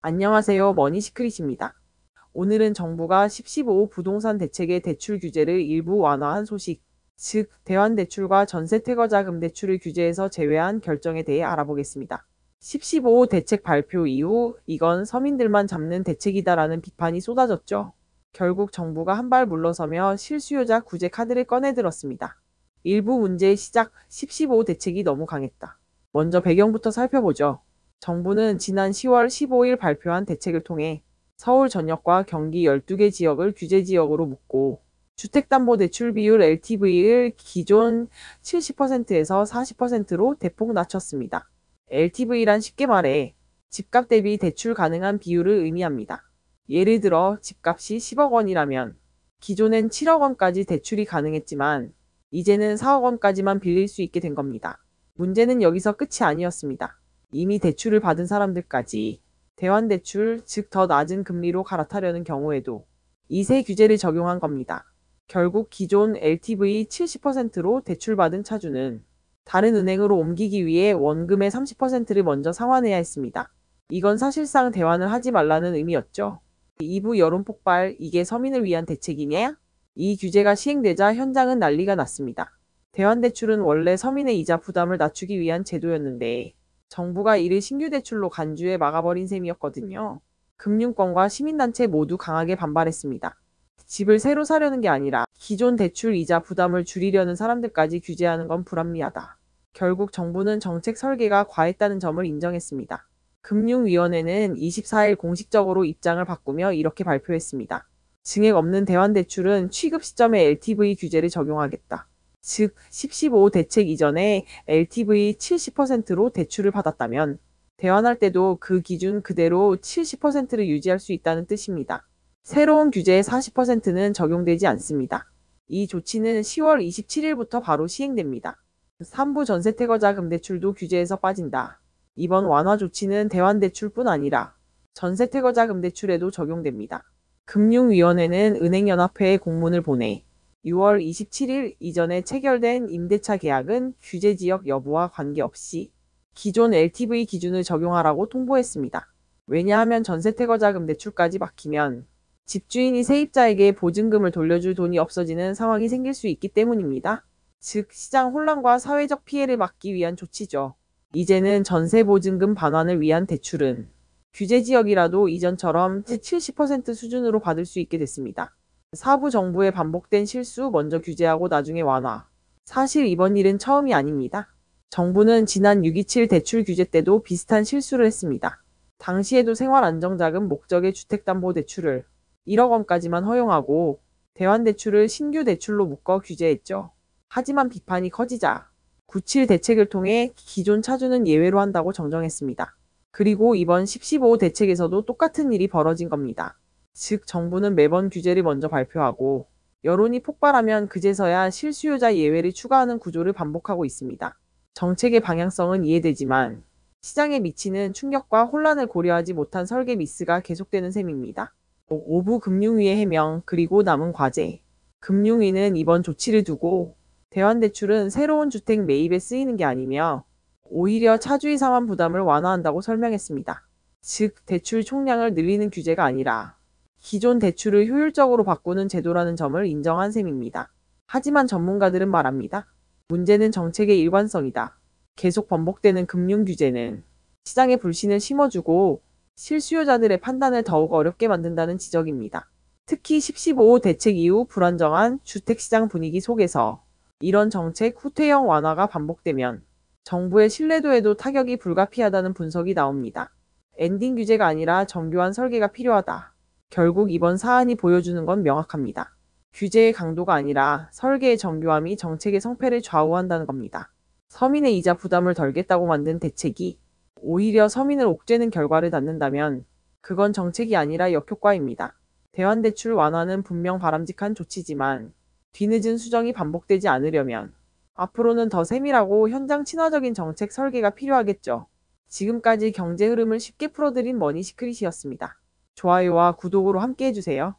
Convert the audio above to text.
안녕하세요. 머니시크릿입니다. 오늘은 정부가 10.15 부동산 대책의 대출 규제를 일부 완화한 소식, 즉 대환대출과 전세태거자금 대출을 규제에서 제외한 결정에 대해 알아보겠습니다. 10.15 대책 발표 이후 이건 서민들만 잡는 대책이다라는 비판이 쏟아졌죠. 결국 정부가 한 발 물러서며 실수요자 구제 카드를 꺼내들었습니다. 일부 문제의 시작 10.15 대책이 너무 강했다. 먼저 배경부터 살펴보죠. 정부는 지난 10월 15일 발표한 대책을 통해 서울 전역과 경기 12개 지역을 규제지역으로 묶고 주택담보대출 비율 LTV를 기존 70%에서 40%로 대폭 낮췄습니다. LTV란 쉽게 말해 집값 대비 대출 가능한 비율을 의미합니다. 예를 들어 집값이 10억 원이라면 기존엔 7억 원까지 대출이 가능했지만 이제는 4억 원까지만 빌릴 수 있게 된 겁니다. 문제는 여기서 끝이 아니었습니다. 이미 대출을 받은 사람들까지 대환대출, 즉 더 낮은 금리로 갈아타려는 경우에도 이세 규제를 적용한 겁니다. 결국 기존 LTV 70%로 대출받은 차주는 다른 은행으로 옮기기 위해 원금의 30%를 먼저 상환해야 했습니다. 이건 사실상 대환을 하지 말라는 의미였죠. 2부 여론 폭발, 이게 서민을 위한 대책이냐? 이 규제가 시행되자 현장은 난리가 났습니다. 대환대출은 원래 서민의 이자 부담을 낮추기 위한 제도였는데 정부가 이를 신규 대출로 간주해 막아버린 셈이었거든요. 금융권과 시민단체 모두 강하게 반발했습니다. 집을 새로 사려는 게 아니라 기존 대출 이자 부담을 줄이려는 사람들까지 규제하는 건 불합리하다. 결국 정부는 정책 설계가 과했다는 점을 인정했습니다. 금융위원회는 24일 공식적으로 입장을 바꾸며 이렇게 발표했습니다. 증액 없는 대환대출은 취급 시점에 LTV 규제를 적용하겠다. 즉 10.15 대책 이전에 LTV 70%로 대출을 받았다면 대환할 때도 그 기준 그대로 70%를 유지할 수 있다는 뜻입니다. 새로운 규제의 40%는 적용되지 않습니다. 이 조치는 10월 27일부터 바로 시행됩니다. 3부 전세태거자금 대출도 규제에서 빠진다. 이번 완화 조치는 대환대출뿐 아니라 전세태거자금 대출에도 적용됩니다. 금융위원회는 은행연합회에 공문을 보내 6월 27일 이전에 체결된 임대차 계약은 규제지역 여부와 관계없이 기존 LTV 기준을 적용하라고 통보했습니다. 왜냐하면 전세태거자금 대출까지 막히면 집주인이 세입자에게 보증금을 돌려줄 돈이 없어지는 상황이 생길 수 있기 때문입니다. 즉 시장 혼란과 사회적 피해를 막기 위한 조치죠. 이제는 전세보증금 반환을 위한 대출은 규제지역이라도 이전처럼 70% 수준으로 받을 수 있게 됐습니다. 사부 정부의 반복된 실수 먼저 규제하고 나중에 완화. 사실 이번 일은 처음이 아닙니다. 정부는 지난 6.27 대출 규제 때도 비슷한 실수를 했습니다. 당시에도 생활안정자금 목적의 주택담보대출을 1억 원까지만 허용하고 대환대출을 신규 대출로 묶어 규제했죠. 하지만 비판이 커지자 9.7 대책을 통해 기존 차주는 예외로 한다고 정정했습니다. 그리고 이번 10.15 대책에서도 똑같은 일이 벌어진 겁니다. 즉 정부는 매번 규제를 먼저 발표하고 여론이 폭발하면 그제서야 실수요자 예외를 추가하는 구조를 반복하고 있습니다. 정책의 방향성은 이해되지만 시장에 미치는 충격과 혼란을 고려하지 못한 설계 미스가 계속되는 셈입니다. 5부 금융위의 해명 그리고 남은 과제. 금융위는 이번 조치를 두고 대환대출은 새로운 주택 매입에 쓰이는 게 아니며 오히려 차주의 상환 부담을 완화한다고 설명했습니다. 즉 대출 총량을 늘리는 규제가 아니라 기존 대출을 효율적으로 바꾸는 제도라는 점을 인정한 셈입니다. 하지만 전문가들은 말합니다. 문제는 정책의 일관성이다. 계속 번복되는 금융 규제는 시장에 불신을 심어주고 실수요자들의 판단을 더욱 어렵게 만든다는 지적입니다. 특히 10.15 대책 이후 불안정한 주택시장 분위기 속에서 이런 정책 후퇴형 완화가 반복되면 정부의 신뢰도에도 타격이 불가피하다는 분석이 나옵니다. 엔딩 규제가 아니라 정교한 설계가 필요하다. 결국 이번 사안이 보여주는 건 명확합니다. 규제의 강도가 아니라 설계의 정교함이 정책의 성패를 좌우한다는 겁니다. 서민의 이자 부담을 덜겠다고 만든 대책이 오히려 서민을 옥죄는 결과를 낳는다면 그건 정책이 아니라 역효과입니다. 대환대출 완화는 분명 바람직한 조치지만 뒤늦은 수정이 반복되지 않으려면 앞으로는 더 세밀하고 현장 친화적인 정책 설계가 필요하겠죠. 지금까지 경제 흐름을 쉽게 풀어드린 머니시크릿이었습니다. 좋아요와 구독으로 함께 해주세요.